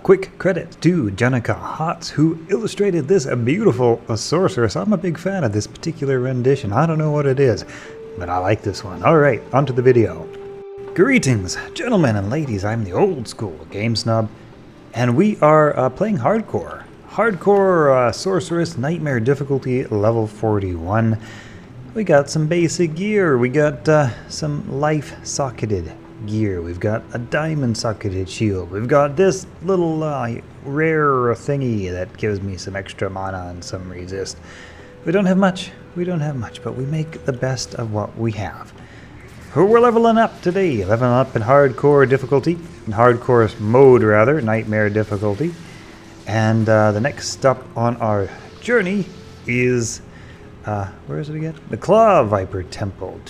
Quick credit to Jenica Hotz, who illustrated this beautiful sorceress. I'm a big fan of this particular rendition. I don't know what it is, but I like this one. Alright, onto the video. Greetings, gentlemen and ladies. I'm the old school game snub, and we are playing hardcore. Hardcore sorceress nightmare difficulty level 41. We got some basic gear. We got some life socketed gear. We've got a diamond socketed shield. We've got this little rare thingy that gives me some extra mana and some resist. We don't have much, but we make the best of what we have. We're leveling up today, leveling up in hardcore difficulty, in hardcore mode rather, nightmare difficulty. And the next stop on our journey is, where is it again? The Claw Viper Temple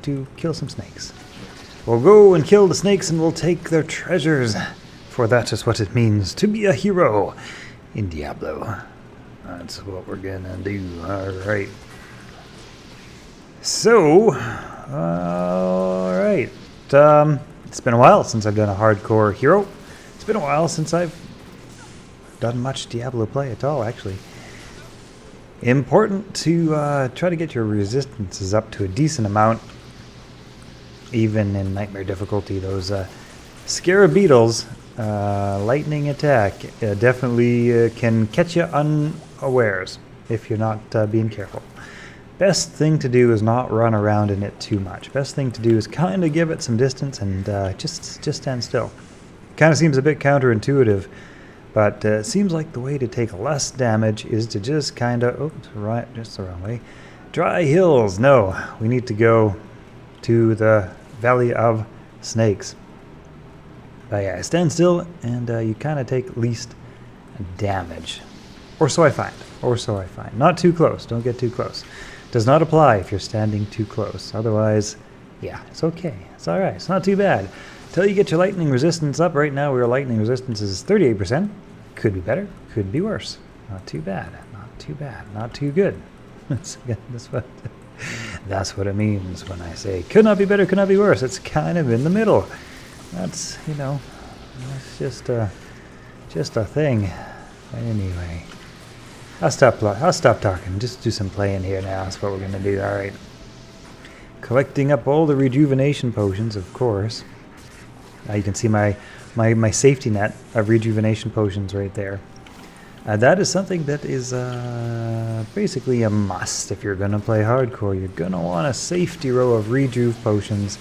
to kill some snakes. We'll go and kill the snakes and we'll take their treasures, for that is what it means to be a hero in Diablo. That's what we're gonna do. Alright. So, alright. It's been a while since I've done a hardcore hero. It's been a while since I've done much Diablo play at all, actually. Important to try to get your resistances up to a decent amount. Even in nightmare difficulty, those scarab beetles, lightning attack, definitely can catch you unawares if you're not being careful. Best thing to do is not run around in it too much. Best thing to do is kind of give it some distance and just stand still. Kind of seems a bit counterintuitive, but it seems like the way to take less damage is to just kind of, oh, right, just the wrong way. Dry hills, no, we need to go to the Valley of Snakes. But yeah, stand still and you kind of take least damage. Or so I find. Not too close. Don't get too close. Does not apply if you're standing too close. Otherwise, yeah, it's okay. It's alright. It's not too bad. Till you get your lightning resistance up. Right now, your lightning resistance is 38%. Could be better. Could be worse. Not too bad. Not too bad. Not too good. That's what it means when I say could not be better, could not be worse. It's kind of in the middle. That's, you know, that's just a thing. Anyway, I'll stop talking. Just do some playing here now. That's what we're gonna do. All right. Collecting up all the rejuvenation potions, of course. You can see my safety net of rejuvenation potions right there. That is something that is basically a must if you're going to play hardcore. You're going to want a safety row of rejuve potions.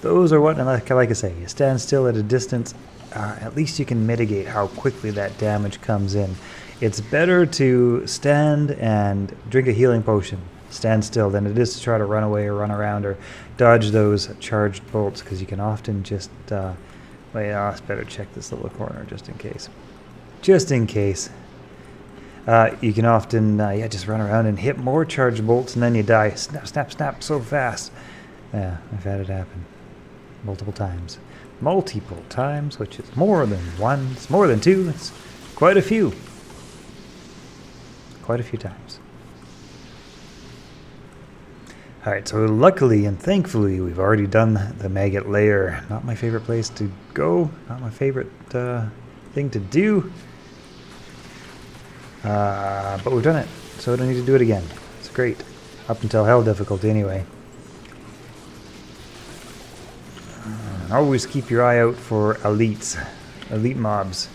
Those are what, and like I say, you stand still at a distance, at least you can mitigate how quickly that damage comes in. It's better to stand and drink a healing potion, stand still, than it is to try to run away or run around or dodge those charged bolts, because you can often just, wait, it's better check this little corner just in case. Just in case. You can often just run around and hit more charged bolts and then you die. Snap, snap, snap so fast. Yeah, I've had it happen. Multiple times. Multiple times, which is more than one. It's more than two. It's quite a few. Quite a few times. Alright, so luckily and thankfully we've already done the maggot lair. Not my favorite place to go. Not my favorite thing to do. But we've done it, so we don't need to do it again. It's great. Up until hell difficulty anyway. Always keep your eye out for elite mobs.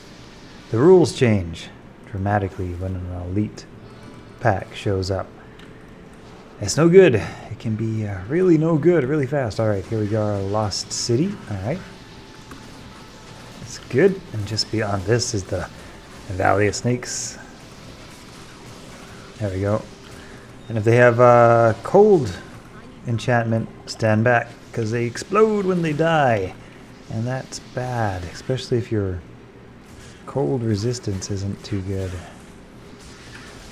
The rules change dramatically when an elite pack shows up. It's no good. It can be really no good really fast. Alright, here we go, our lost city. Alright. It's good. And just beyond this is the Valley of Snakes. There we go. And if they have cold enchantment, stand back, because they explode when they die. And that's bad, especially if your cold resistance isn't too good.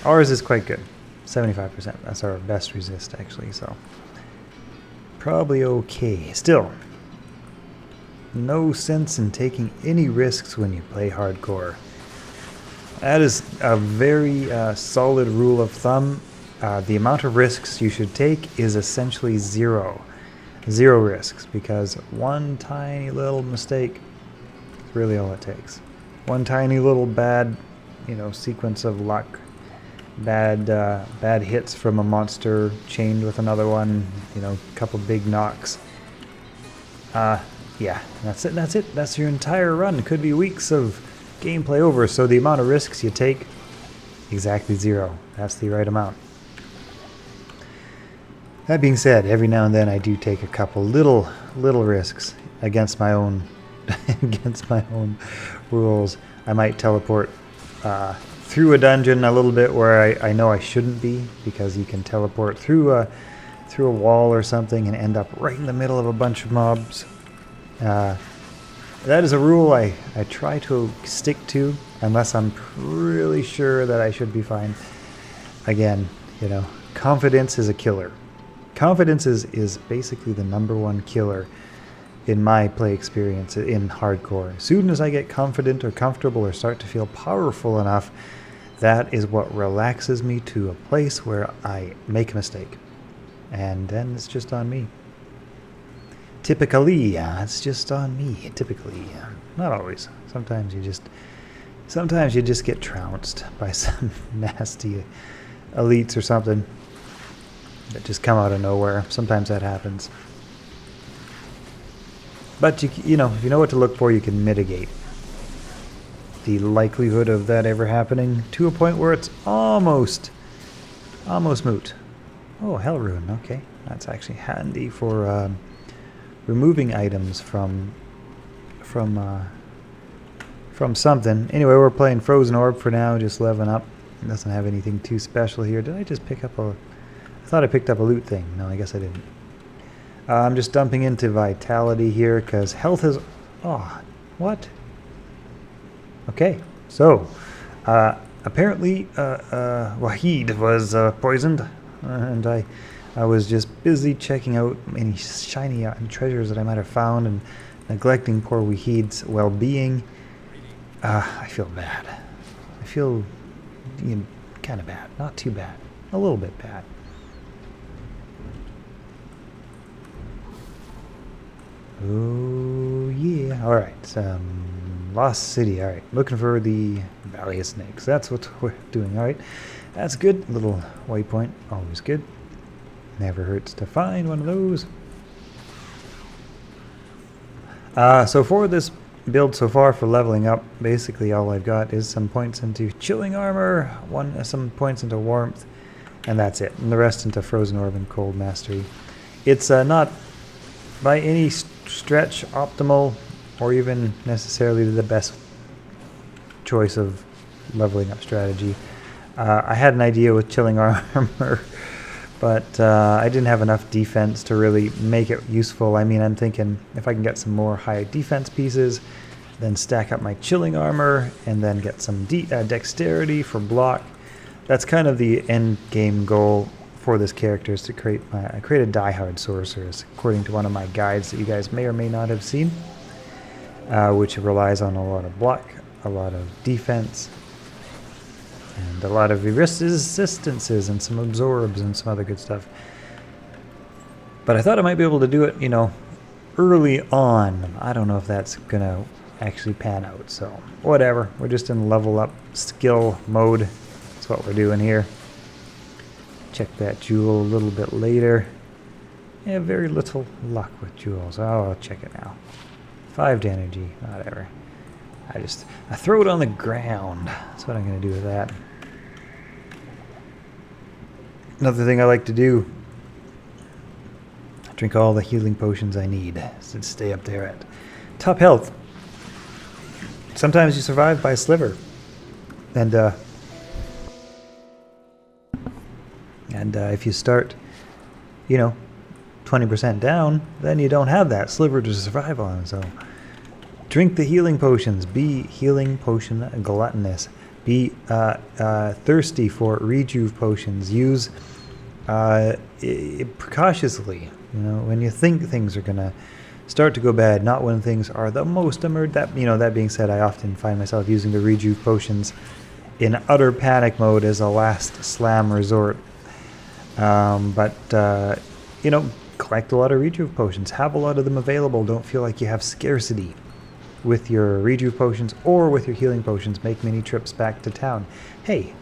Ours is quite good. 75%. That's our best resist, actually, so probably okay. Still, no sense in taking any risks when you play hardcore. That is a very solid rule of thumb. The amount of risks you should take is essentially zero. Zero risks, because one tiny little mistake really all it takes. One tiny little bad, you know, sequence of luck, bad hits from a monster chained with another one, you know, a couple big knocks. Yeah, that's it. That's your entire run. It could be weeks of gameplay over. So the amount of risks you take, exactly 0. That's the right amount. That being said, every now and then I do take a couple little risks against my own rules. I might teleport through a dungeon a little bit where I know I shouldn't be, because you can teleport through a wall or something and end up right in the middle of a bunch of mobs. That is a rule I try to stick to unless I'm really sure that I should be fine. Again, you know, confidence is a killer. Confidence is basically the #1 killer in my play experience in hardcore. As soon as I get confident or comfortable or start to feel powerful enough, that is what relaxes me to a place where I make a mistake. And then it's just on me. Typically, it's just on me. Typically, not always. Sometimes you just get trounced by some nasty elites or something that just come out of nowhere. Sometimes that happens. But you know, if you know what to look for, you can mitigate the likelihood of that ever happening to a point where it's almost moot. Oh, Hell Rune. Okay, that's actually handy for removing items from something. Anyway, we're playing Frozen Orb for now, just leveling up. It doesn't have anything too special here. Did I just pick up I thought I picked up a loot thing. No, I guess I didn't. I'm just dumping into Vitality here because health is... Oh, what? Okay, so apparently Wahid was poisoned, and I was just busy checking out any shiny treasures that I might have found and neglecting poor Wahid's well-being. I feel bad. I feel kind of bad. Not too bad. A little bit bad. Oh, yeah. Alright. Lost City. Alright. Looking for the Valley of Snakes. That's what we're doing. Alright. That's good. Little waypoint. Always good. Never hurts to find one of those. So for this build so far for leveling up, basically all I've got is some points into Chilling Armor, some points into Warmth, and that's it. And the rest into Frozen Orb and Cold Mastery. It's not by any stretch optimal or even necessarily the best choice of leveling up strategy. I had an idea with Chilling Armor, but I didn't have enough defense to really make it useful. I mean, I'm thinking if I can get some more high defense pieces, then stack up my Chilling Armor, and then get some dexterity for block. That's kind of the end game goal for this character, is to create a diehard sorceress, according to one of my guides that you guys may or may not have seen, which relies on a lot of block, a lot of defense, and a lot of resistances and some absorbs and some other good stuff. But I thought I might be able to do it, you know, early on. I don't know if that's gonna actually pan out, so whatever. We're just in level up skill mode. That's what we're doing here. Check that jewel a little bit later. Yeah, very little luck with jewels. Oh, I'll check it now. 5 to energy, whatever. I throw it on the ground. That's what I'm going to do with that. Another thing I like to do, drink all the healing potions I need to stay up there at top health. Sometimes you survive by a sliver. And if you start, 20% down, then you don't have that sliver to survive on. So drink the healing potions. Be healing potion gluttonous. Be thirsty for rejuve potions. Use precautiously. When you think things are gonna start to go bad, not when things are the most emerged. That being said, I often find myself using the rejuve potions in utter panic mode as a last slam resort. Collect a lot of rejuve potions. Have a lot of them available. Don't feel like you have scarcity. with your rejuve potions or with your healing potions, make mini trips back to town. Hey,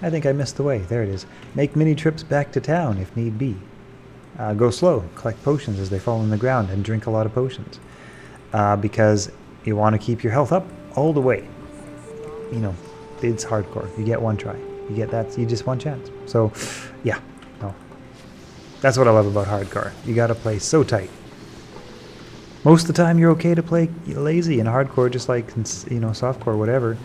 I think I missed the way. There it is. Make mini trips back to town if need be. Go slow, collect potions as they fall on the ground, and drink a lot of potions. Because you want to keep your health up all the way. You know, it's hardcore. You get one try. You get that. You just one chance. So, yeah. No. That's what I love about hardcore. You got to play so tight. Most of the time, you're okay to play lazy in hardcore, just like you know, softcore, whatever.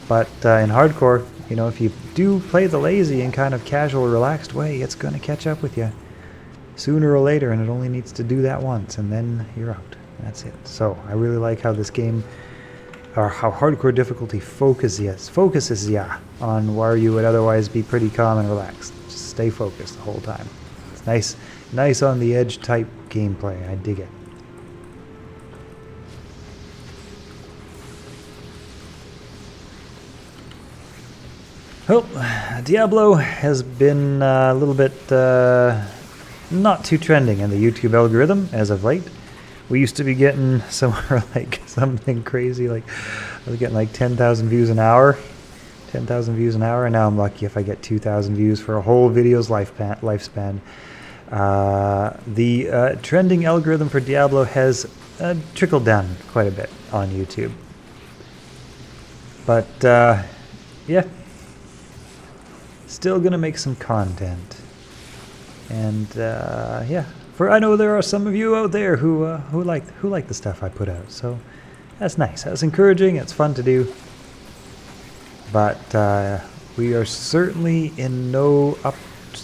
But in hardcore, you know, if you do play the lazy in kind of casual, relaxed way, it's going to catch up with you sooner or later, and it only needs to do that once, and then you're out. That's it. So I really like how this game, or how hardcore difficulty focuses ya on where you would otherwise be pretty calm and relaxed. Just stay focused the whole time. It's nice on the edge type gameplay. I dig it. Well, Diablo has been a little bit not too trending in the YouTube algorithm as of late. We used to be getting somewhere like something crazy, like I was getting like 10,000 views an hour. 10,000 views an hour, and now I'm lucky if I get 2,000 views for a whole video's lifespan. The trending algorithm for Diablo has trickled down quite a bit on YouTube. But, yeah. Still gonna make some content. And, yeah. I know there are some of you out there who like the stuff I put out, so that's nice. That's encouraging. It's fun to do. But we are certainly in no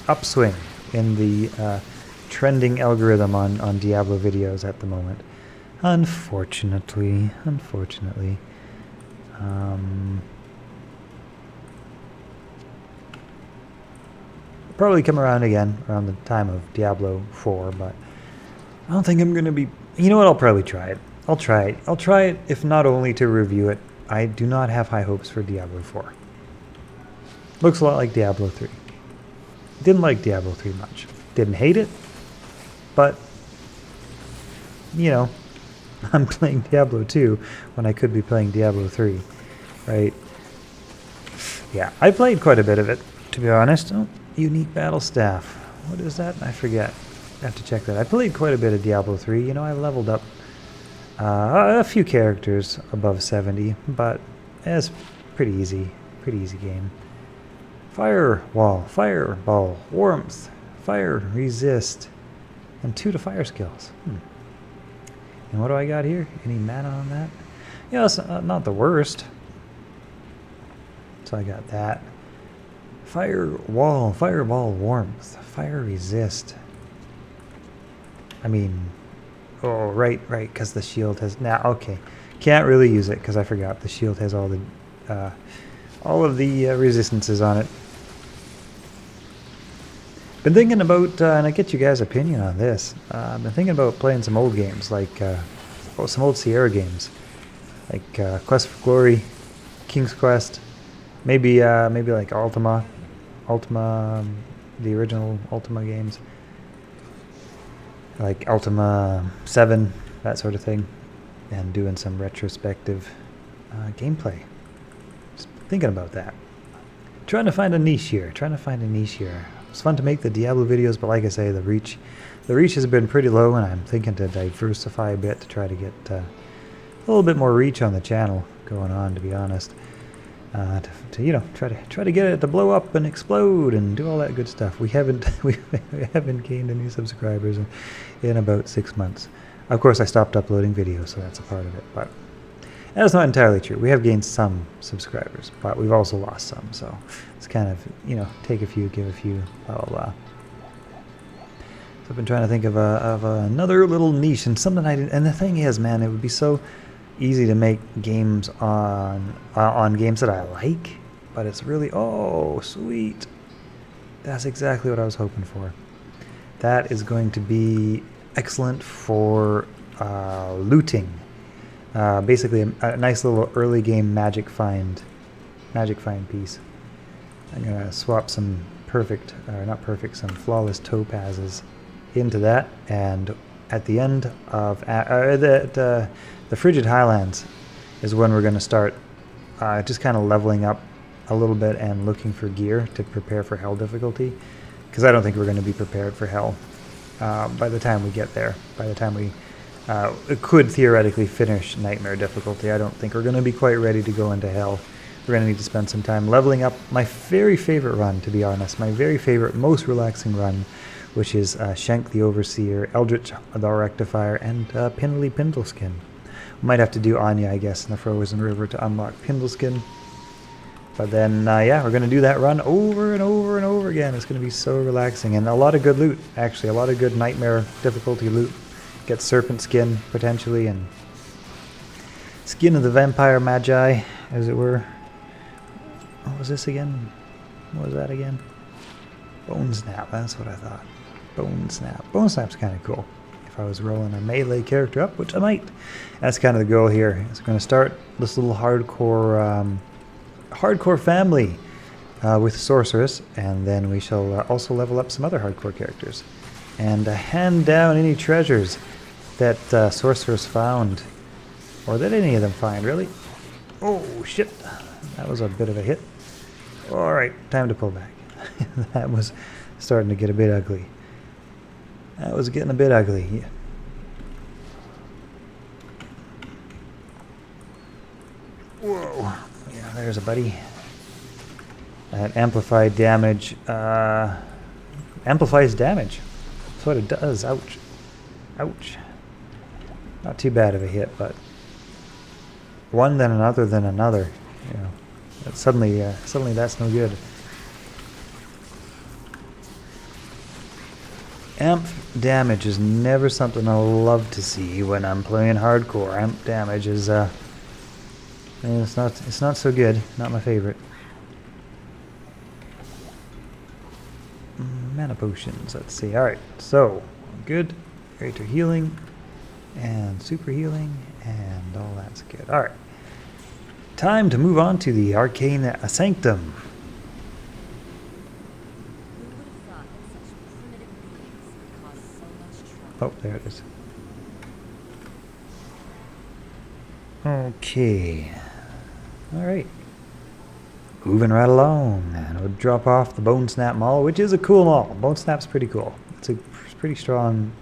upswing in the trending algorithm on Diablo videos at the moment. Unfortunately. Probably come around again around the time of Diablo 4, but I don't think I'm going to be... You know what? I'll probably try it. I'll try it, if not only to review it. I do not have high hopes for Diablo 4. Looks a lot like Diablo 3. Didn't like Diablo 3 much. Didn't hate it, but, you know, I'm playing Diablo 2 when I could be playing Diablo 3, right? Yeah, I played quite a bit of it, to be honest. Oh, unique battle staff. What is that? I forget. I have to check that. I played quite a bit of Diablo 3. You know, I leveled up a few characters above 70, but it's pretty easy game. Firewall, fireball, warmth, fire, resist, and 2 to fire skills. And what do I got here? Any mana on that? Yeah, that's not the worst. So I got that. Firewall, fireball, warmth, fire, resist. I mean, oh, right, because the shield has... okay. Can't really use it because I forgot the shield has all of the resistances on it. Been thinking about, and I get you guys' opinion on this. I've been thinking about playing some old games, like some old Sierra games, like Quest for Glory, King's Quest, maybe like Ultima, the original Ultima games, like Ultima 7, that sort of thing, and doing some retrospective gameplay. Just thinking about that. Trying to find a niche here. It's fun to make the Diablo videos, but like I say, the reach has been pretty low, and I'm thinking to diversify a bit to try to get a little bit more reach on the channel going on, to be honest. To you know, try to get it to blow up and explode and do all that good stuff. We haven't gained any subscribers in about 6 months. Of course, I stopped uploading videos, so that's a part of it, but that's not entirely true. We have gained some subscribers, but we've also lost some, so it's kind of, you know, take a few, give a few, blah, blah, blah. So I've been trying to think of another little niche, and something I didn't, and the thing is, man, it would be so easy to make games on games that I like, but it's really, oh, sweet. That's exactly what I was hoping for. That is going to be excellent for looting. Basically a nice little early game magic find piece. I'm gonna swap some some flawless topazes into that, and at the end of the Frigid Highlands, is when we're going to start just kind of leveling up a little bit and looking for gear to prepare for hell difficulty, because I don't think we're going to be prepared for hell by the time we get there. By the time we could theoretically finish nightmare difficulty, I don't think we're going to be quite ready to go into hell. We're going to need to spend some time leveling up my very favorite run, to be honest, my very favorite, most relaxing run, which is Shank the Overseer, Eldritch the Rectifier, and Pindley Pindleskin. We might have to do Anya, I guess, in the Frozen River to unlock Pindleskin. But then, yeah, we're going to do that run over and over and over again. It's going to be so relaxing. And a lot of good loot, actually. A lot of good nightmare difficulty loot. Get serpent skin, potentially, and skin of the vampire magi, as it were. What was this again? What was that again? Bone Snap, that's what I thought. Bone Snap. Bone Snap's kind of cool. If I was rolling a melee character up, which I might. That's kind of the goal here. So we're going to start this little hardcore family with Sorceress, and then we shall also level up some other hardcore characters. And hand down any treasures that Sorceress found. Or that any of them find, really. Oh, shit. That was a bit of a hit. Alright, time to pull back. That was starting to get a bit ugly. That was getting a bit ugly. Yeah. Whoa. Yeah, there's a buddy. That amplified damage. Amplifies damage. That's what it does. Ouch. Ouch. Not too bad of a hit, but one then another then another. You know, suddenly that's no good. Amp damage is never something I love to see when I'm playing hardcore. Amp damage is it's not so good. Not my favorite. Mana potions. Let's see. All right. So good. Greater healing and super healing and all that's good. All right. Time to move on to the Arcane Sanctum. Oh, there it is. Okay. Alright. Moving right along. And we'll drop off the Bone Snap Maul, which is a cool maul. Bone Snap's pretty cool. It's a pretty strong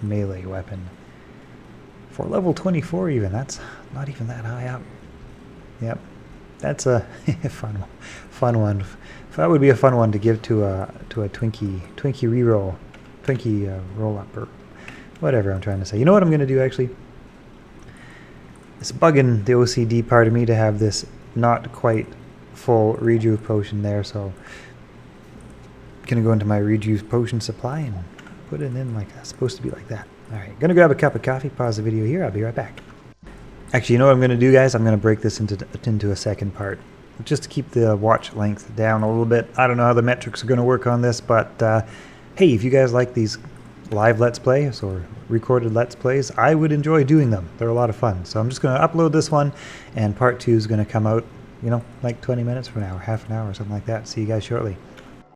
melee weapon. For level 24 even, that's not even that high up. Yep. That's a fun one. That would be a fun one to give to a Twinkie reroll. Twinkie roll up or whatever I'm trying to say. You know what I'm going to do actually? It's bugging the OCD part of me to have this not quite full rejuve potion there, so I'm going to go into my rejuve potion supply and put it in like that's supposed to be like that. Alright, going to grab a cup of coffee, pause the video here, I'll be right back. Actually, you know what I'm going to do, guys? I'm going to break this into a second part, just to keep the watch length down a little bit. I don't know how the metrics are going to work on this, but hey, if you guys like these live Let's Plays or recorded Let's Plays, I would enjoy doing them. They're a lot of fun. So I'm just going to upload this one, and part 2 is going to come out, you know, like 20 minutes from now, or half an hour, or something like that. See you guys shortly.